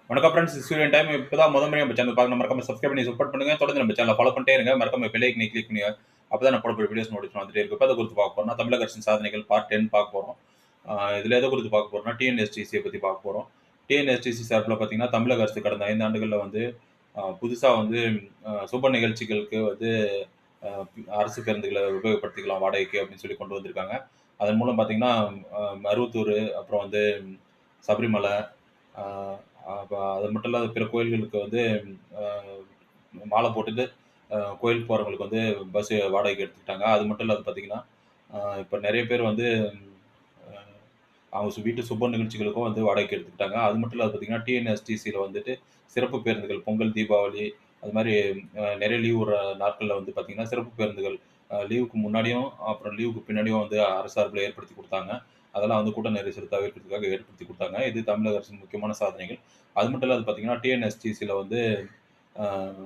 வணக்கம் friends, student time. இப்பதான் முத முறையா நம்ம சேனல் பார்க்கணும், மறக்காம சப்ஸ்கிரைப் பண்ணி சப்போர்ட் பண்ணுங்க. தொடர்ந்து நம்ம சேனலை ஃபாலோ பண்ணிட்டே இருங்க. மறக்காம பெல் ஐக்கனை கிளிக் பண்ணி அப்பதான் நான் போடக்கூடிய வீடியோஸ் நோட்டிஃபிகேஷன் வந்துட்டே இருக்கு. இப்போ அதை குறித்து பார்க்க போறோம்னா தமிழக அரசின் சாதனைகள் பார்ட் 10 பார்க்க போறோம். இதுல எதை குறித்து பார்க்க போறோம்னா டிஎன்எஸ்டிசியை பத்தி பார்க்க போறோம். டிஎன்எஸ்டிசி சார்பில் பார்த்தீங்கன்னா தமிழக அரசு கடந்த 5 ஆண்டுகளில் வந்து புதுசா வந்து சுப நிகழ்ச்சிகளுக்கு வந்து அரசு பேருந்துகளை உபயோகப்படுத்திக்கலாம் வாடகைக்கு அப்படின்னு சொல்லி கொண்டு வந்திருக்காங்க. அதன் மூலம் பார்த்தீங்கன்னா மருவத்தூர், அப்புறம் வந்து சபரிமலை, ஆஹ் அது மட்டும் இல்லாத பிற கோயில்களுக்கு வந்து ஆஹ் மாலை போட்டுட்டு கோயிலுக்கு போகிறவங்களுக்கு வந்து பஸ் வாடகைக்கு எடுத்துக்கிட்டாங்க. அது மட்டும் இல்லாத பார்த்தீங்கன்னா இப்போ நிறைய பேர் வந்து ஆஹ் அவங்க வீட்டு சுப நிகழ்ச்சிகளுக்கும் வந்து வாடகைக்கு எடுத்துக்கிட்டாங்க. அது மட்டும் இல்லாத பார்த்தீங்கன்னா டிஎன்எஸ்டிசியில் வந்துட்டு சிறப்பு பேருந்துகள் பொங்கல், தீபாவளி அது மாதிரி நிறைய லீவ் விடுற நாட்களில் வந்து பார்த்தீங்கன்னா சிறப்பு பேருந்துகள் லீவுக்கு முன்னாடியும் அப்புறம் லீவுக்கு பின்னாடியும் வந்து அரசு சார்பில் ஏற்படுத்தி கொடுத்தாங்க. அதெல்லாம் வந்து கூட்ட நெரிசல் தவிர்க்கிறதுக்காக ஏற்படுத்தி கொடுத்தாங்க. இது தமிழக அரசின் முக்கியமான சாதனைகள். அது மட்டும் இல்லாத பார்த்தீங்கன்னா டிஎன்எஸ்டிசியில் வந்து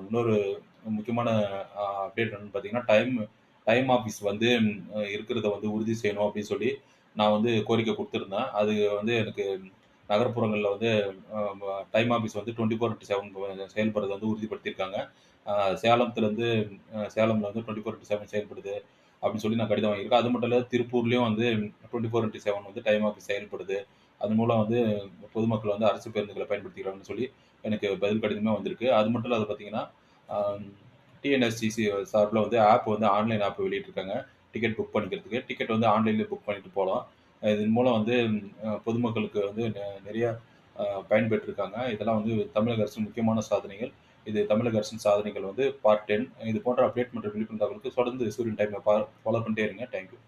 இன்னொரு முக்கியமான அப்டேட் என்னன்னு பார்த்தீங்கன்னா டைம் ஆஃபீஸ் வந்து இருக்கிறத வந்து உறுதி செய்யணும் அப்படின்னு சொல்லி நான் வந்து கோரிக்கை கொடுத்துருந்தேன். அது வந்து எனக்கு நகர்ப்புறங்களில் வந்து டைம் ஆஃபீஸ் வந்து 24/7 செயல்படுறத வந்து உறுதிப்படுத்தியிருக்காங்க. சேலத்துலேருந்து சேலமில் வந்து 24/7 செயல்படுது அப்படின்னு சொல்லி நான் கடிதம் வாங்கியிருக்கேன். அது மட்டும் இல்ல திருப்பூர்லேயும் வந்து 24/7 வந்து டைம் ஆஃபீஸ் செயல்படுது. அது மூலம் வந்து பொதுமக்கள் வந்து அரசு பேருந்துகளை பயன்படுத்திக்கிறாங்கன்னு சொல்லி எனக்கு பதில் கடிதமே வந்திருக்கு. அது மட்டும் இல்லாத பார்த்தீங்கன்னா டிஎன்எஸ்டிசி சார்பில் வந்து வந்து ஆன்லைன் ஆப் வெளியிட்டிருக்காங்க. டிக்கெட் புக் பண்ணிக்கிறதுக்கு. டிக்கெட் வந்து ஆன்லைன்லேயே புக் பண்ணிட்டு போகலாம். இதன் மூலம் வந்து பொதுமக்களுக்கு வந்து நிறைய பயன்பெற்றிருக்காங்க. இதெல்லாம் வந்து தமிழக அரசின் முக்கியமான சாதனைகள். இது தமிழக அரசின் சாதனைகள் வந்து பார்ட் 10. இது போன்ற அப்டேட் மற்றும் விழிப்புணர்வு தகவலுக்கு தொடர்ந்து சூரியன் டைமை ஃபாலோ பண்ணிட்டே இருங்க. தேங்க்யூ.